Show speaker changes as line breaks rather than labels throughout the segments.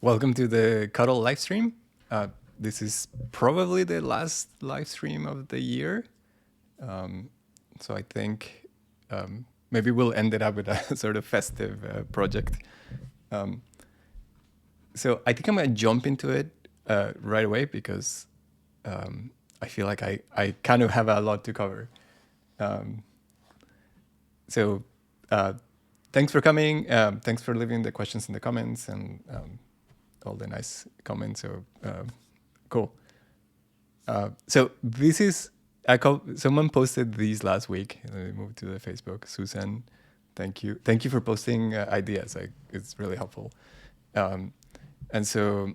Welcome to the Cuttle live stream. This is probably the last live stream of the year. Um, so I think maybe we'll end it up with a sort of festive project. Um, so I think I'm going to jump into it right away because I feel like I kind of have a lot to cover. Um, so uh, thanks for coming. Thanks for leaving the questions in the comments and all the nice comments. So cool. So this is someone posted these last week. Let me move to the Facebook. Susan, thank you for posting ideas. It's really helpful. Um, and so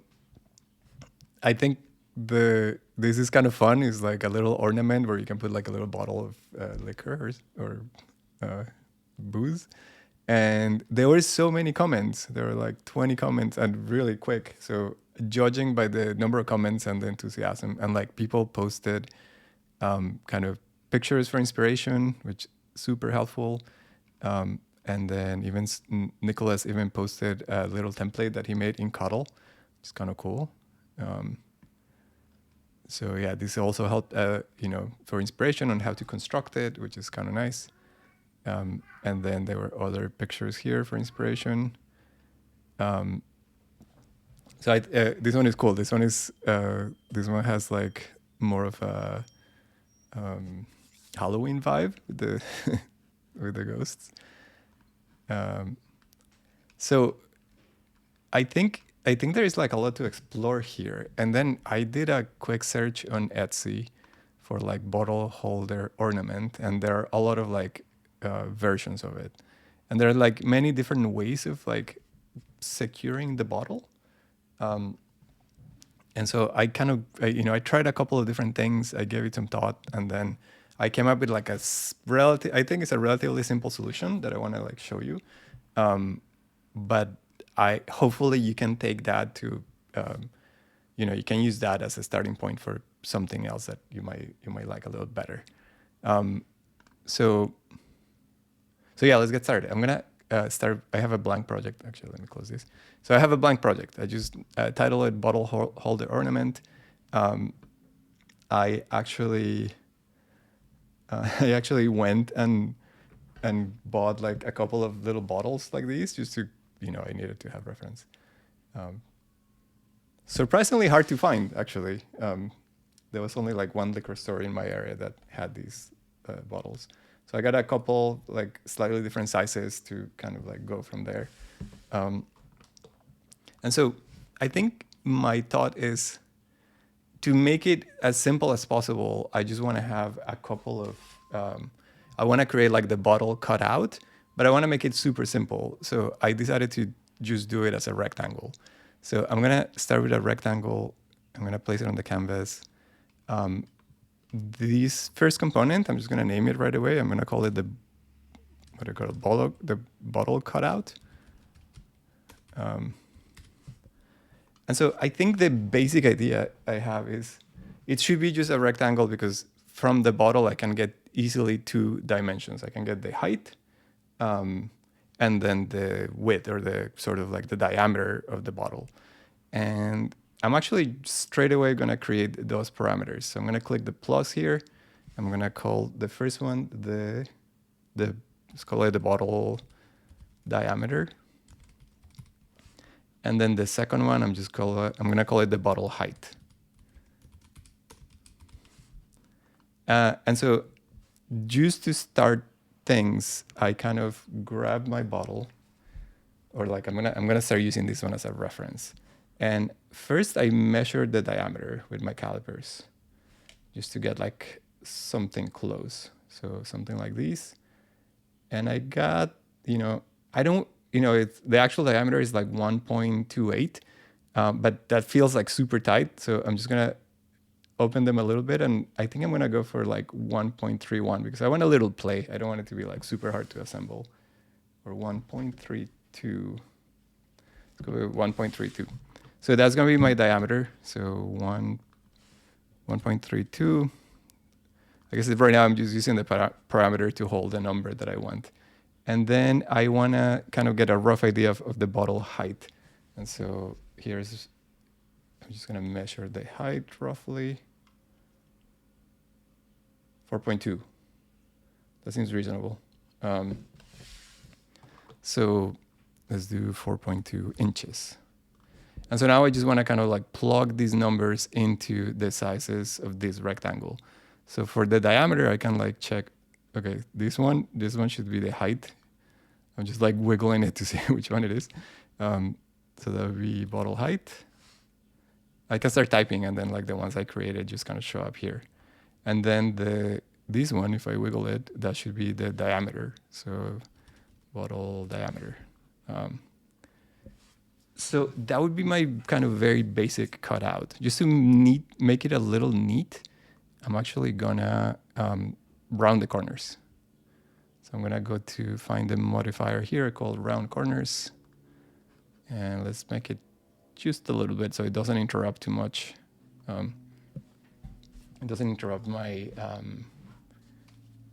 I think this is kind of fun. Is like a little ornament where you can put like a little bottle of liquor or booze. And there were so many comments. There were like 20 comments and really quick. So judging by the number of comments and the enthusiasm, and like people posted kind of pictures for inspiration, which super helpful. And then even Nicholas even posted a little template that he made in Cuttle, which is kind of cool. So yeah, this also helped, for inspiration on how to construct it, which is kind of nice. And then there were other pictures here for inspiration. So this one is cool. This one has like more of a Halloween vibe with the with the ghosts. So I think there is like a lot to explore here. And then I did a quick search on Etsy for like bottle holder ornament, and there are a lot of like versions of it, and there are like many different ways of like securing the bottle. And so I kind of I tried a couple of different things. I gave it some thought, and then I came up with like I think it's a relatively simple solution that I want to like show you. But I hopefully you can take that to you can use that as a starting point for something else that you might like a little better. So yeah, let's get started. I'm gonna start. I have a blank project. Actually, let me close this. So I have a blank project. I just titled it Bottle Holder Ornament. I actually went and bought like a couple of little bottles like these just to I needed to have reference. Surprisingly hard to find, actually. There was only like one liquor store in my area that had these bottles. So I got a couple like slightly different sizes to kind of like go from there. And so I think my thought is to make it as simple as possible. I just want to have a couple of, I want to create like the bottle cut out, but I want to make it super simple. So I decided to just do it as a rectangle. So I'm going to start with a rectangle. I'm going to place it on the canvas. This first component, I'm just going to name it right away. I'm going to call it the bottle cutout. And so I think the basic idea I have is it should be just a rectangle because from the bottle I can get easily two dimensions. I can get the height and then the width, or the sort of like the diameter of the bottle. And I'm actually straight away going to create those parameters. So I'm going to click the plus here. I'm going to call the first one let's call it the bottle diameter. And then the second one, I'm going to call it the bottle height. And so just to start things, I kind of grab my bottle, or like I'm gonna start using this one as a reference. And first I measured the diameter with my calipers just to get like something close. So something like this. And I got, the actual diameter is like 1.28, but that feels like super tight. So I'm just gonna open them a little bit, and I think I'm gonna go for like 1.31 because I want a little play. I don't want it to be like super hard to assemble. Or 1.32. Let's go with 1.32. So that's gonna be my diameter. So 1.32. I guess right now I'm just using the parameter to hold the number that I want. And then I want to kind of get a rough idea of the bottle height. And so here's, I'm just gonna measure the height roughly. 4.2. That seems reasonable. So let's do 4.2 inches. And so now I just want to kind of like plug these numbers into the sizes of this rectangle. So for the diameter, I can like check, okay, this one should be the height. I'm just like wiggling it to see which one it is. So that would be bottle height. I can start typing and then like the ones I created just kind of show up here. And then this one, if I wiggle it, that should be the diameter. So bottle diameter. So that would be my kind of very basic cutout. Just to make it a little neat, I'm actually gonna round the corners. So I'm gonna go to find the modifier here called round corners. And let's make it just a little bit so it doesn't interrupt too much. It doesn't interrupt my,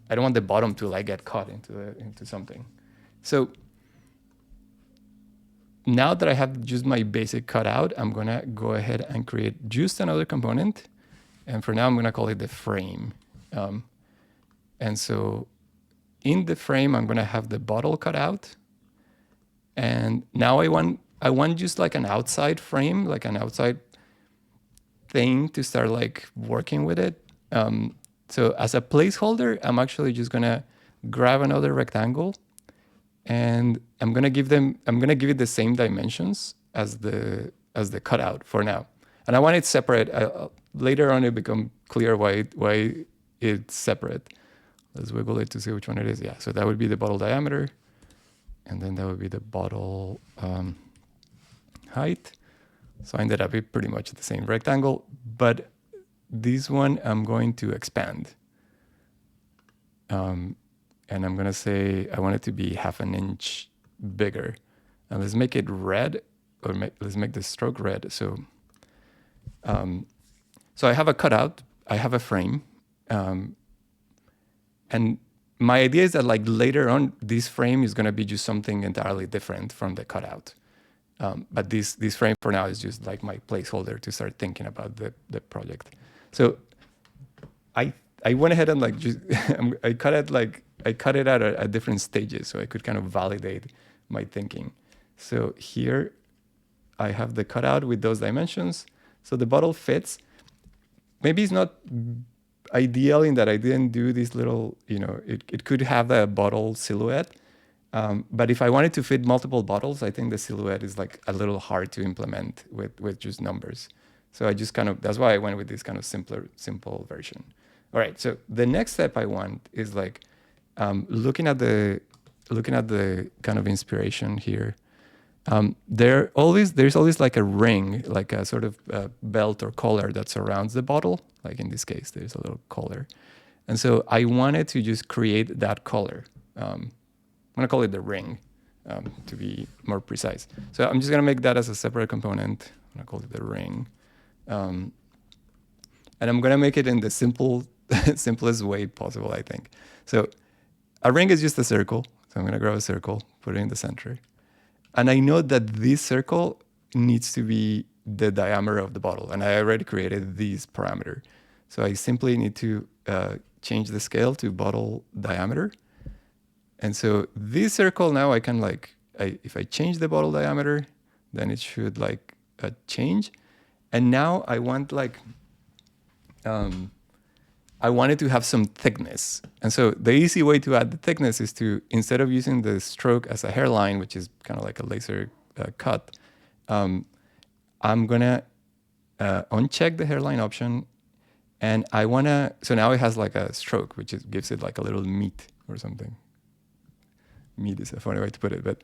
I don't want the bottom to like get caught into something. So now that I have just my basic cutout, I'm gonna go ahead and create just another component. And for now, I'm gonna call it the frame. And so in the frame, I'm gonna have the bottle cut out. And now I want just like an outside frame, like an outside thing to start like working with it. So as a placeholder, I'm actually just gonna grab another rectangle, and I'm gonna give it the same dimensions as the cutout for now. And I want it separate. Later on, it become clear why it's separate. Let's wiggle it to see which one it is. Yeah, so that would be the bottle diameter, and then that would be the bottle height. So I ended up with pretty much the same rectangle, but this one I'm going to expand. And I'm gonna say I want it to be 1/2 inch bigger. And let's make it red, or let's make the stroke red. So, so I have a cutout, I have a frame, and my idea is that like later on, this frame is gonna be just something entirely different from the cutout. But this frame for now is just like my placeholder to start thinking about the project. So I went ahead and like just I cut it out at different stages so I could kind of validate my thinking. So here I have the cutout with those dimensions. So the bottle fits. Maybe it's not ideal in that I didn't do this little, it could have a bottle silhouette. But if I wanted to fit multiple bottles, I think the silhouette is like a little hard to implement with just numbers. So I just that's why I went with this kind of simple version. All right, so the next step I want is like looking at the kind of inspiration here. There's always like a ring, like a sort of belt or collar that surrounds the bottle. Like in this case, there's a little collar. And so I wanted to just create that collar. I'm gonna call it the ring to be more precise. So I'm just gonna make that as a separate component. I'm gonna call it the ring. And I'm gonna make it in the simplest way possible, I think. So a ring is just a circle. So I'm gonna grab a circle, put it in the center. And I know that this circle needs to be the diameter of the bottle. And I already created this parameter. So I simply need to change the scale to bottle diameter. And so this circle now I can if I change the bottle diameter, then it should change. And now I want I wanted to have some thickness. And so the easy way to add the thickness is to, instead of using the stroke as a hairline, which is kind of like a laser cut, I'm gonna uncheck the hairline option. And I wanna, so now it has like a stroke, which gives it like a little meat or something. Meat is a funny way to put it, but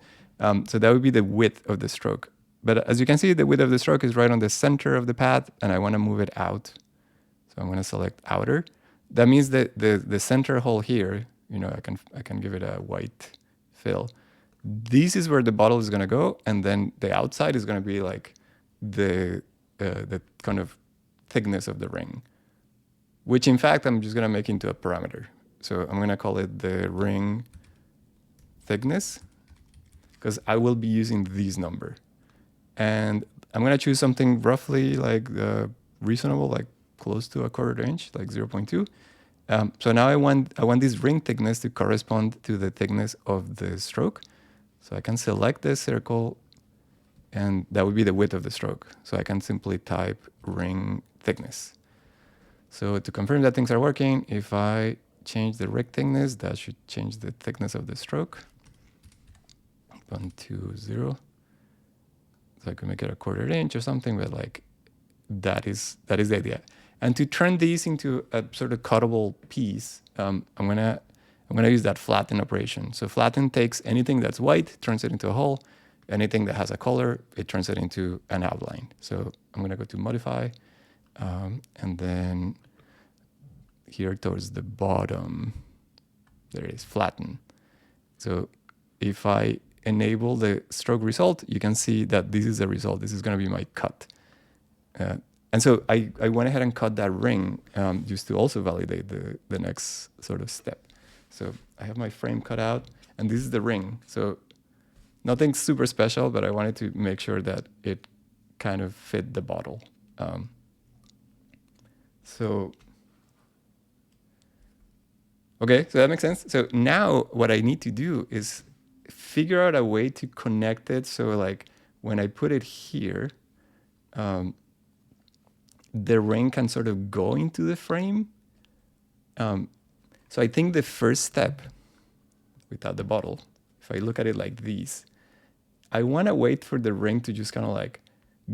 so that would be the width of the stroke. But as you can see, the width of the stroke is right on the center of the path, and I wanna move it out. So I'm gonna select outer. That means that the center hole here, I can give it a white fill. This is where the bottle is gonna go, and then the outside is gonna be like the kind of thickness of the ring, which in fact I'm just gonna make into a parameter. So I'm gonna call it the ring thickness, because I will be using this number. And I'm gonna choose something roughly like reasonable, like close to a quarter inch, like 0.2. So now I want this ring thickness to correspond to the thickness of the stroke. So I can select this circle, and that would be the width of the stroke. So I can simply type ring thickness. So to confirm that things are working, if I change the ring thickness, that should change the thickness of the stroke. 120. So I could make it a quarter inch or something, but like that is the idea. And to turn these into a sort of cuttable piece, I'm gonna use that flatten operation. So flatten takes anything that's white, turns it into a hole. Anything that has a color, it turns it into an outline. So I'm gonna go to modify, and then here towards the bottom, there is flatten. So if I enable the stroke result, you can see that this is the result. This is gonna be my cut. And so I went ahead and cut that ring just to also validate the next sort of step. So I have my frame cut out, and this is the ring. So nothing super special, but I wanted to make sure that it kind of fit the bottle. Okay, so that makes sense. So now what I need to do is figure out a way to connect it. So like when I put it here, the ring can sort of go into the frame. So I think the first step, without the bottle, if I look at it like this, I want to wait for the ring to just kind of like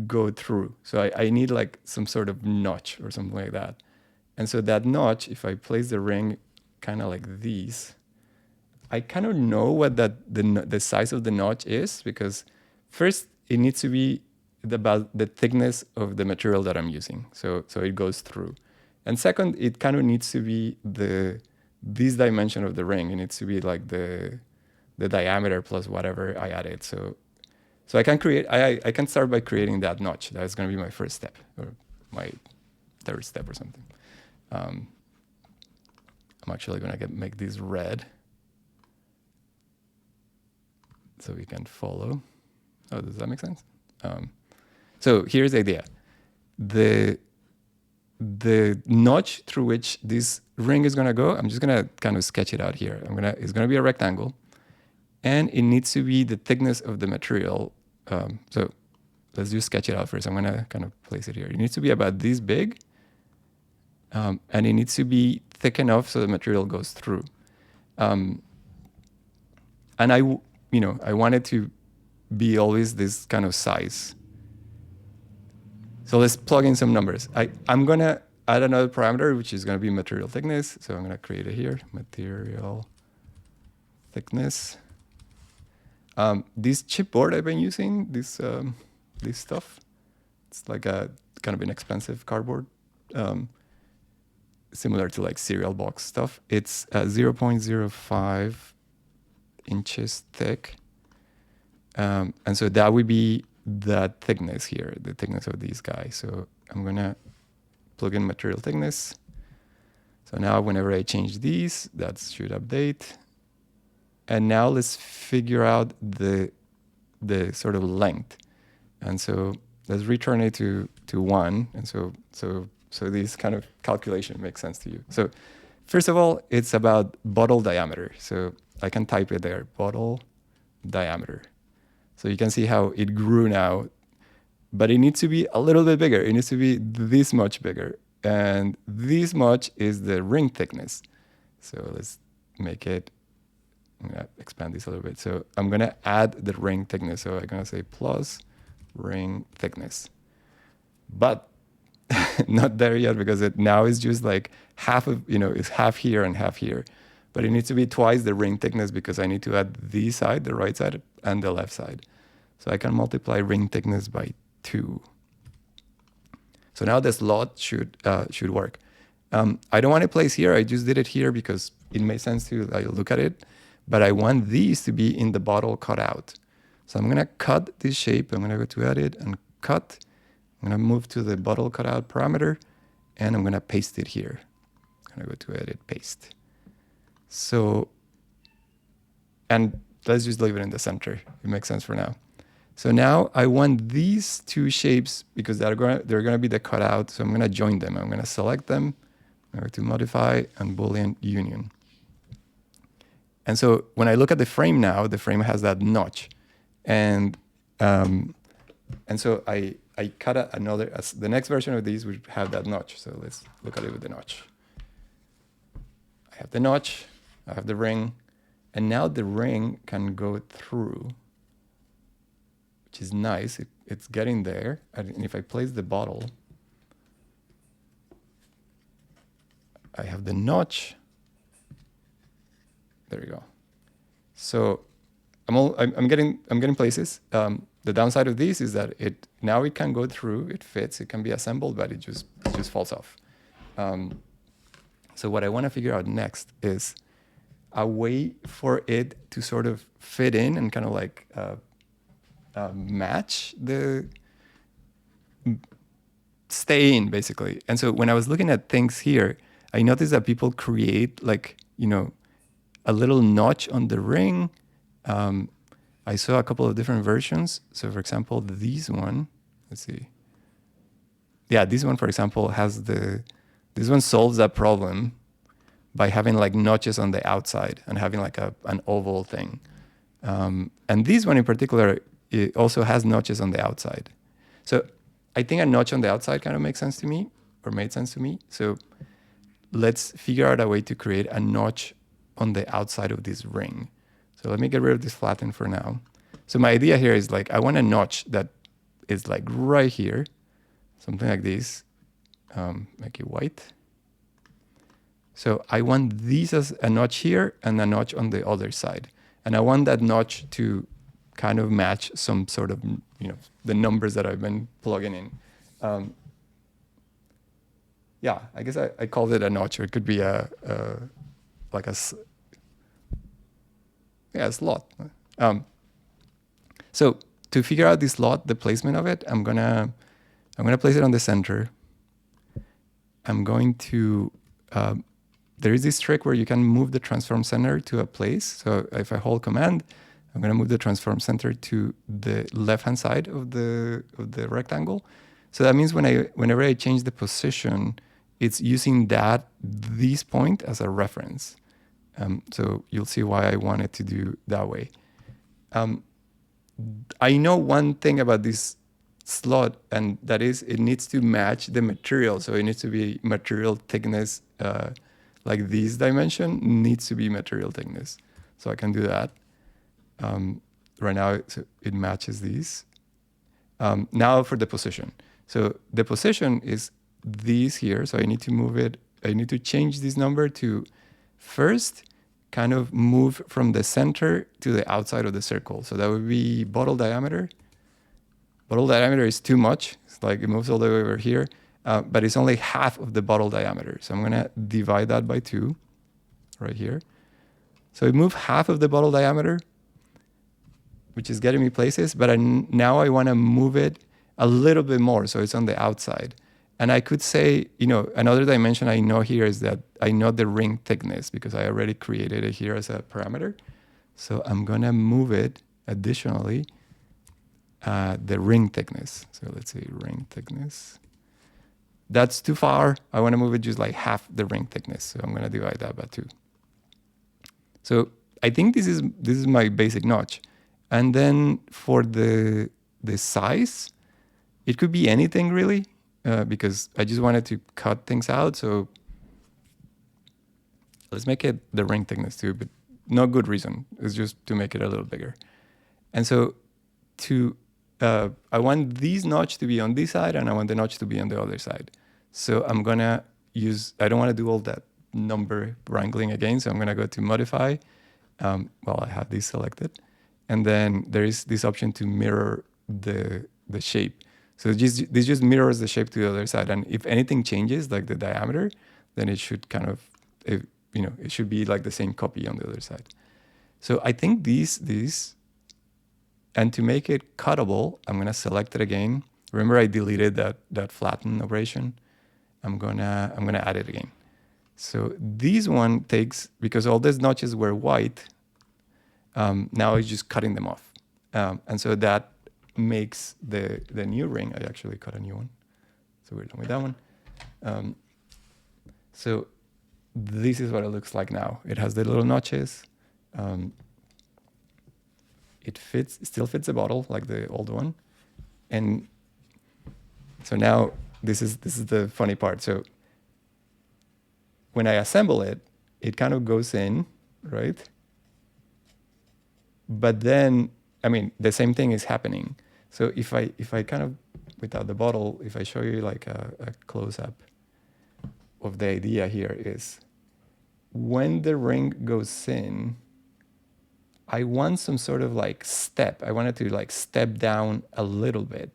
go through. So I need like some sort of notch or something like that. And so that notch, if I place the ring kind of like this, I kind of know what the size of the notch is, because first it needs to be about the thickness of the material that I'm using. So it goes through. And second, it kind of needs to be this dimension of the ring. It needs to be like the diameter plus whatever I added. So I can I can start by creating that notch. That's going to be my first step, or my third step or something. I'm actually going to make this red so we can follow. Oh, does that make sense? So here's the idea. The notch through which this ring is going to go, I'm just going to kind of sketch it out here. It's going to be a rectangle, and it needs to be the thickness of the material. So let's just sketch it out first. I'm going to kind of place it here. It needs to be about this big, and it needs to be thick enough so the material goes through. And I wanted to be always this kind of size. So let's plug in some numbers. I'm going to add another parameter, which is going to be material thickness. So I'm going to create it here, material thickness. This chipboard I've been using, this stuff, it's like a kind of inexpensive cardboard, similar to like cereal box stuff. It's 0.05 inches thick. And so that would be that thickness here, the thickness of these guys. So I'm going to plug in material thickness. So now whenever I change these, that should update. And now let's figure out the sort of length. And so let's return it to 1. And so this kind of calculation makes sense to you. So first of all, it's about bottle diameter. So I can type it there, bottle diameter. So you can see how it grew now, but it needs to be a little bit bigger. It needs to be this much bigger. And this much is the ring thickness. So let's make it, I'm going to expand this a little bit. So I'm going to add the ring thickness. So I'm going to say plus ring thickness. But not there yet, because it now is just like half of, it's half here and half here. But it needs to be twice the ring thickness, because I need to add this side, the right side, and the left side. So I can multiply ring thickness by 2. So now the slot should work. I don't want to place here. I just did it here because it made sense to look at it. But I want these to be in the bottle cut out. So I'm going to cut this shape. I'm going to go to edit and cut. I'm going to move to the bottle cutout parameter, and I'm going to paste it here. I'm going to go to edit, paste. So, and let's just leave it in the center. It makes sense for now. So now I want these two shapes because they're gonna be the cutout. So I'm gonna join them. I'm gonna select them, I'm going to modify and Boolean union. And so when I look at the frame now, the frame has that notch, and so I cut another. The next version of these would have that notch. So let's look at it with the notch. I have the notch, I have the ring, and now the ring can go through, which is nice. It's getting there. And if I place the bottle, I have the notch. There you go. So I'm getting places. The downside of this is that it can go through. It fits. It can be assembled, but it just falls off. So what I want to figure out next is a way for it to sort of fit in and kind of like match the stay in basically. And so when I was looking at things here, I noticed that people create like a little notch on the ring. I saw a couple of different versions. So for example, this one, let's see. Yeah, this one, for example, this one solves that problem by having like notches on the outside and having like an oval thing. And this one in particular, it also has notches on the outside. So I think a notch on the outside kind of makes sense to me, or made sense to me. So let's figure out a way to create a notch on the outside of this ring. So let me get rid of this flatten for now. So my idea here is like, I want a notch that is like right here, something like this, make it white. So I want these as a notch here and a notch on the other side. And I want that notch to kind of match some sort of, the numbers that I've been plugging in. Yeah, I guess I called it a notch, or it could be a slot. So to figure out this slot, the placement of it, I'm gonna place it on the center. I'm going to, there is this trick where you can move the transform center to a place. So if I hold command, I'm gonna move the transform center to the left-hand side of the rectangle. So that means whenever I change the position, it's using this point as a reference. So you'll see why I wanted to do that way. I know one thing about this slot, and that is it needs to match the material. So it needs to be material thickness, like this dimension needs to be material thickness. So I can do that. Right now it matches these. Now for the position. So the position is this here. So I need to move it. I need to change this number to first kind of move from the center to the outside of the circle. So that would be bottle diameter. Bottle diameter is too much. It's like it moves all the way over here, but it's only half of the bottle diameter. So I'm gonna divide that by 2 right here. So it moved half of the bottle diameter, which is getting me places, but now I wanna move it a little bit more so it's on the outside. And I could say, another dimension I know here is that I know the ring thickness because I already created it here as a parameter. So I'm gonna move it additionally, the ring thickness. So let's say ring thickness. That's too far. I wanna move it just like half the ring thickness. So I'm gonna divide that by 2. So I think this is my basic notch. And then for the size, it could be anything really. Because I just wanted to cut things out. So let's make it the ring thickness too, but no good reason. It's just to make it a little bigger. And so I want these notch to be on this side and I want the notch to be on the other side. So I'm gonna I don't want to do all that number wrangling again. So I'm gonna go to modify. I have this selected. And then there is this option to mirror the shape. So this just mirrors the shape to the other side. And if anything changes, like the diameter, then it should kind of, it should be like the same copy on the other side. So I think these, and to make it cuttable, I'm gonna select it again. Remember I deleted that flatten operation. I'm gonna add it again. So this one takes, because all these notches were white, now it's just cutting them off. And so that makes the new ring. I actually cut a new one, so we're done with that one. So this is what it looks like now. It has the little notches. It still fits the bottle like the old one. And so now this is the funny part. So when I assemble it, it kind of goes in, right? But then, I mean, the same thing is happening. So if I kind of, without the bottle, if I show you like a close-up of the idea here is, when the ring goes in, I want some sort of like step. I want it to like step down a little bit.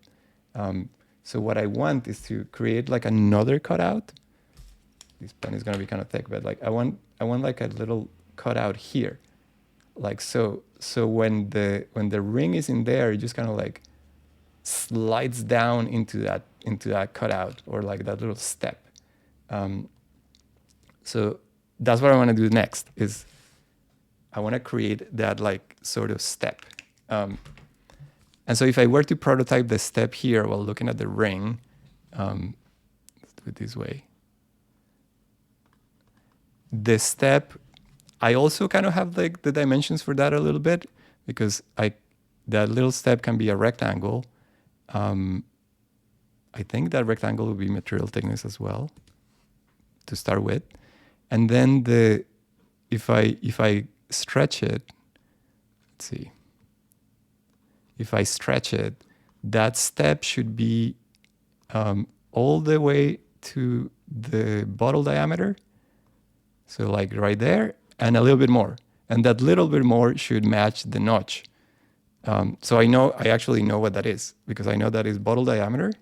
So what I want is to create like another cutout. This pen is gonna be kind of thick, but like I want like a little cutout here, like so. So when the ring is in there, it just kind of like slides down into that cutout, or like that little step. So that's what I want to do next. Is I want to create that like sort of step. And so if I were to prototype the step here while looking at the ring, let's do it this way. The step, I also kind of have like the dimensions for that a little bit, because that little step can be a rectangle. I think that rectangle will be material thickness as well to start with. And then if I stretch it, let's see. If I stretch it, that step should be all the way to the bottle diameter. So like right there, and a little bit more. And that little bit more should match the notch. So I actually know what that is, because I know that is bottle diameter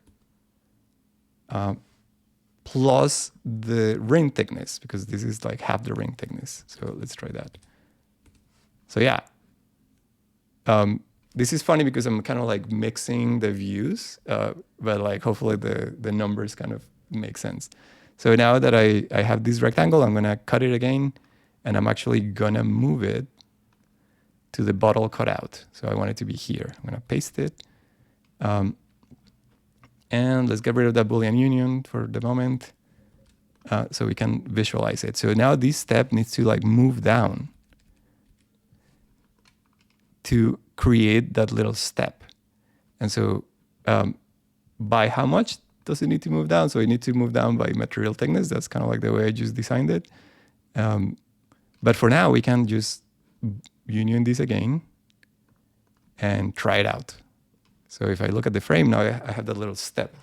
plus the ring thickness, because this is like half the ring thickness. So let's try that. So yeah. This is funny because I'm kind of like mixing the views, but like hopefully the numbers kind of make sense. So now that I have this rectangle, I'm gonna cut it again, and I'm actually gonna move it to the bottle cutout. So I want it to be here. I'm gonna paste it. And let's get rid of that Boolean union for the moment, so we can visualize it. So now this step needs to like move down to create that little step. And so by how much does it need to move down? So it needs to move down by material thickness. That's kind of like the way I just designed it. But for now, we can just union this again and try it out. So if I look at the frame now, I have that little step.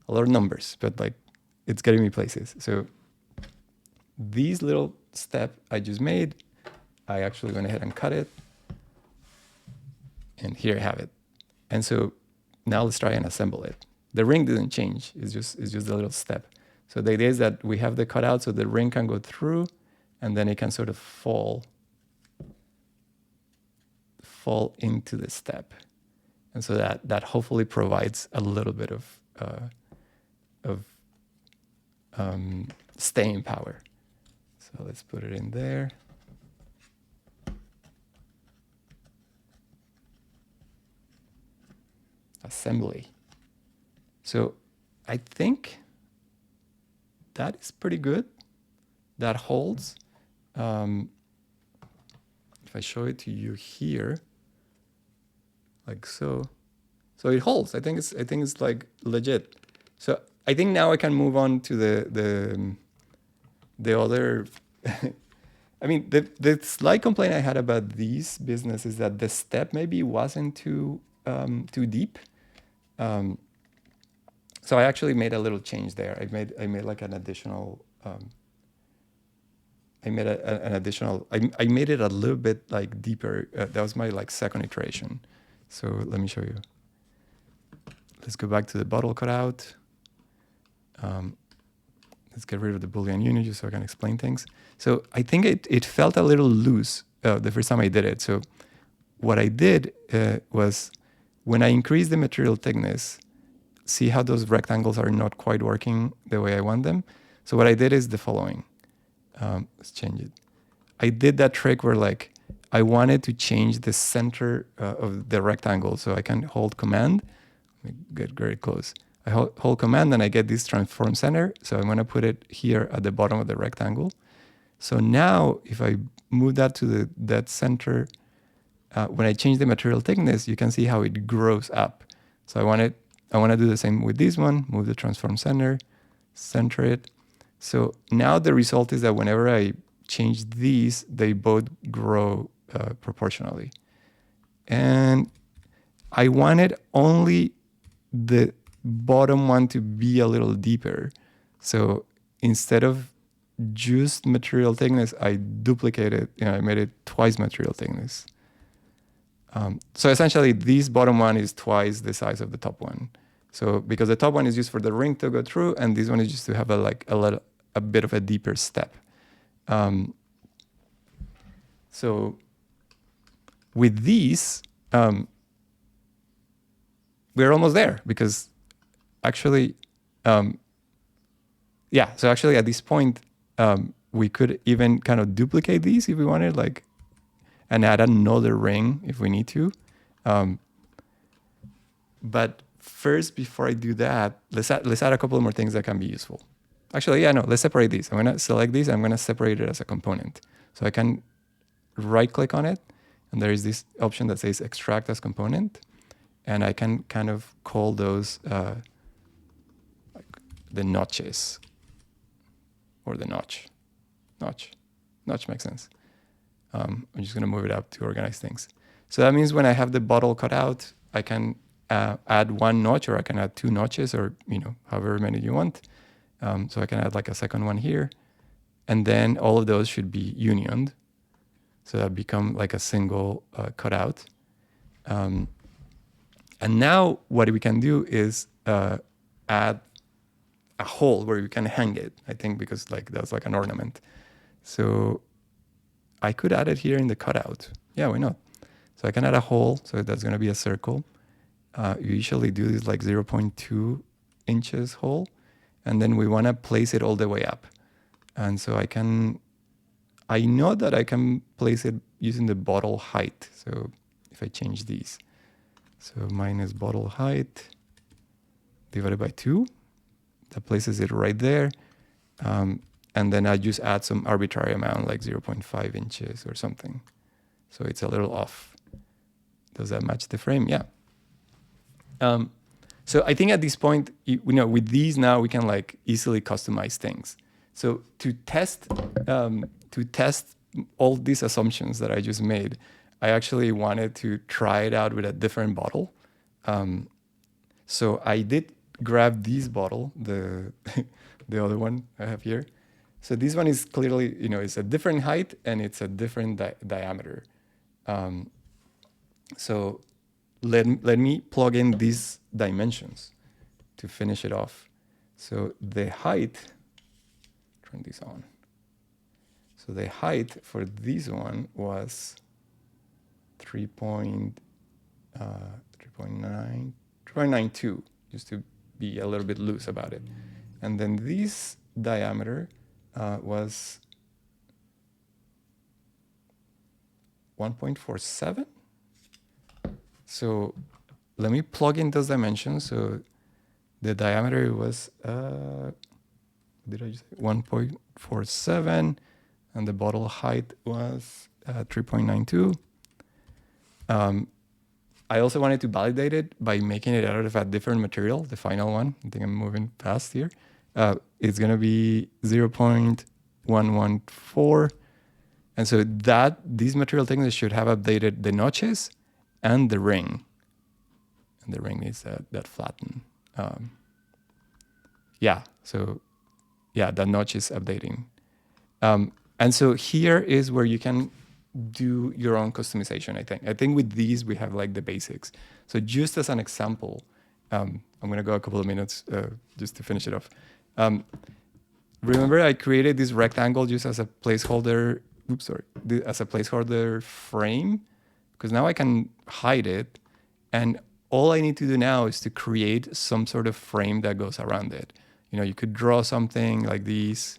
A lot of numbers, but like it's getting me places. So these little step I just made, I actually went ahead and cut it. And here I have it. And so now let's try and assemble it. The ring didn't change. It's just a little step. So the idea is that we have the cutout so the ring can go through, and then it can sort of fall into the step. And so that hopefully provides a little bit of staying power. So let's put it in there. Assembly. So I think that is pretty good. That holds. If I show it to you here, like so it holds. I think it's like legit. So I think now I can move on to the other. I mean, the slight complaint I had about these business is that the step maybe wasn't too deep. So I actually made a little change there. I made like an additional. I made it a little bit like deeper. That was my like second iteration. So let me show you. Let's go back to the bottle cutout. Let's get rid of the Boolean union just so I can explain things. So I think it felt a little loose the first time I did it. So what I did was, when I increase the material thickness, see how those rectangles are not quite working the way I want them? So what I did is the following. Let's change it. I did that trick where like I wanted to change the center of the rectangle. So I can hold Command. Let me get very close. I hold Command and I get this transform center. So I'm going to put it here at the bottom of the rectangle. So now if I move that to the dead center, when I change the material thickness, you can see how it grows up. So I want to do the same with this one, move the transform center, center it. So now the result is that whenever I change these, they both grow proportionally. And I wanted only the bottom one to be a little deeper. So instead of just material thickness, I duplicated, I made it twice material thickness. So essentially, this bottom one is twice the size of the top one. So because the top one is used for the ring to go through, and this one is just to have a bit of a deeper step. So with these, we're almost there because actually, so actually at this point, we could even kind of duplicate these if we wanted, and add another ring if we need to. But first, before I do that, let's add a couple more things that can be useful. Actually, let's separate these. I'm going to select these. I'm going to separate it as a component. So I can right-click on it, and there is this option that says Extract as Component. And I can kind of call those the notches, or the notch. Notch makes sense. I'm just going to move it up to organize things. So that means when I have the bottle cut out, I can add one notch, or I can add two notches, or however many you want. So I can add a second one here, and then all of those should be unioned, so that become a single cutout. And now what we can do is add a hole where we can hang it. I think because that's an ornament. So I could add it here in the cutout. Yeah, why not? So I can add a hole. So that's going to be a circle. You usually do this 0.2 inches hole. And then we want to place it all the way up. And so I know that I can place it using the bottle height. So if I change these, so minus bottle height divided by 2, that places it right there. And then I just add some arbitrary amount, 0.5 inches or something. So it's a little off. Does that match the frame? Yeah. So I think at this point, with these now we can easily customize things. So to test all these assumptions that I just made, I actually wanted to try it out with a different bottle. So I did grab this bottle, the other one I have here. So this one is clearly, it's a different height and it's a different diameter. So let me plug in these dimensions to finish it off. So the height, turn this on. So the height for this one was 3.92, just to be a little bit loose about it. And then this diameter was 1.47. So let me plug in those dimensions. So the diameter was, did I just say 1.47, and the bottle height was 3.92. I also wanted to validate it by making it out of a different material, the final one. I think I'm moving fast here. It's going to be 0.114. And so these material thickness should have updated the notches and the ring. And the ring is that flatten. That notch is updating. And so here is where you can do your own customization, I think. I think with these, we have the basics. So just as an example, I'm going to go a couple of minutes just to finish it off. Remember I created this rectangle just as a placeholder, as a placeholder frame, because now I can hide it. And all I need to do now is to create some sort of frame that goes around it. You could draw something like this.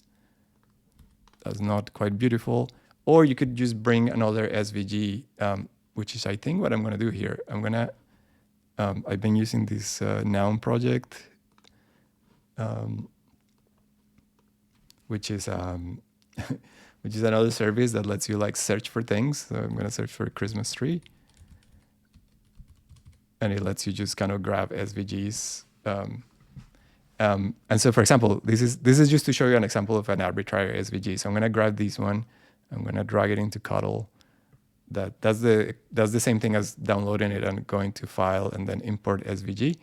That's not quite beautiful. Or you could just bring another SVG, which is I think what I'm gonna do here. I've been using this noun project, which is which is another service that lets you like search for things. So I'm gonna search for Christmas tree, and it lets you just kind of grab SVGs. And so, for example, this is just to show you an example of an arbitrary SVG. So I'm gonna grab this one, I'm gonna drag it into Cuttle. That's the same thing as downloading it and going to File and then import SVG.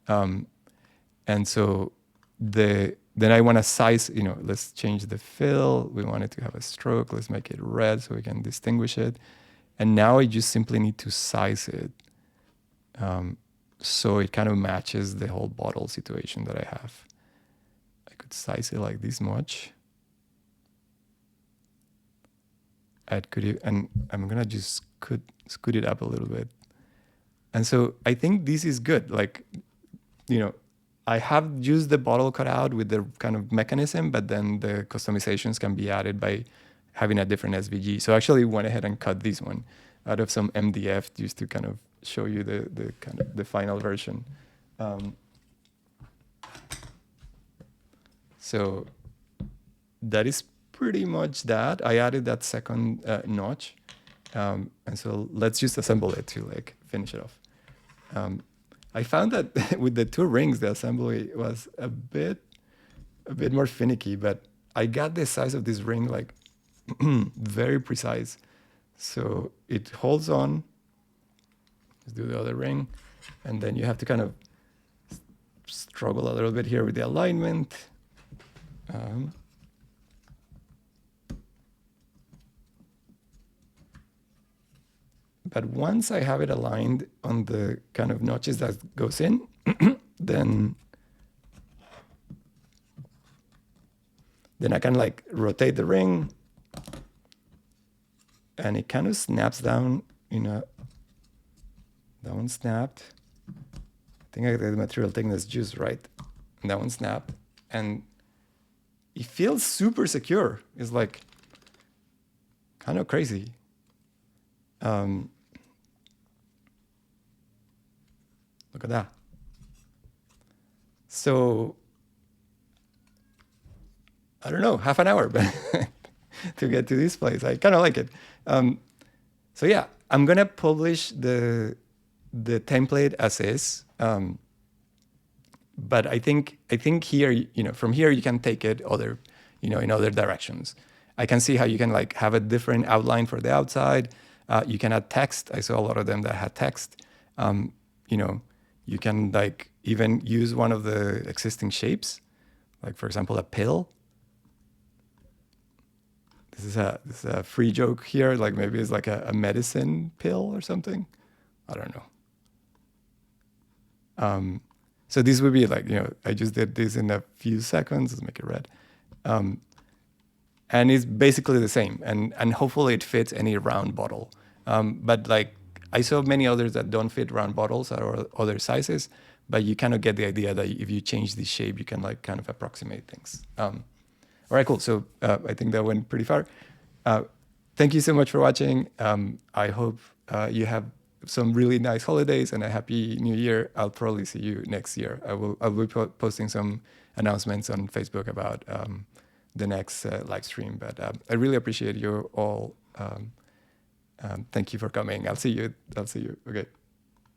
And so then I want to size, let's change the fill. We want it to have a stroke. Let's make it red so we can distinguish it. And now I just simply need to size it. So it kind of matches the whole bottle situation that I have. I could size it like this much. And I'm gonna just scoot it up a little bit. And so I think this is good. Like, I have used the bottle cutout with the kind of mechanism, but then the customizations can be added by having a different SVG. So I actually went ahead and cut this one out of some MDF just to kind of show you the kind of the final version. So that is pretty much that. I added that second notch. And so let's just assemble it to like finish it off. I found that with the two rings, the assembly was a bit more finicky, but I got the size of this ring like very precise. So it holds on. Let's do the other ring. And then you have to kind of struggle a little bit here with the alignment. But once I have it aligned on the kind of notches that goes in, then I can like rotate the ring, and it kind of snaps down. That one snapped. I think I got the material thickness just right. And that one snapped, and it feels super secure. It's like kind of crazy. Look at that. So, I don't know, half an hour to get to this place. I kind of like it. So yeah, I'm gonna publish the template as is. But I think here, from here you can take it in other directions. I can see how you can like have a different outline for the outside. You can add text. I saw a lot of them that had text. You can like even use one of the existing shapes, like for example, a pill. This is a free joke here. Like maybe it's like a medicine pill or something. I don't know. So this would be like, I just did this in a few seconds. Let's make it red. And it's basically the same. And hopefully it fits any round bottle. But like, I saw many others that don't fit round bottles or other sizes, but you kind of get the idea that if you change the shape, you can like kind of approximate things. All right, cool. So I think that went pretty far. Thank you so much for watching. I hope you have some really nice holidays and a happy new year. I'll probably see you next year. I'll be posting some announcements on Facebook about the next live stream, but I really appreciate you all. Thank you for coming. I'll see you. Okay.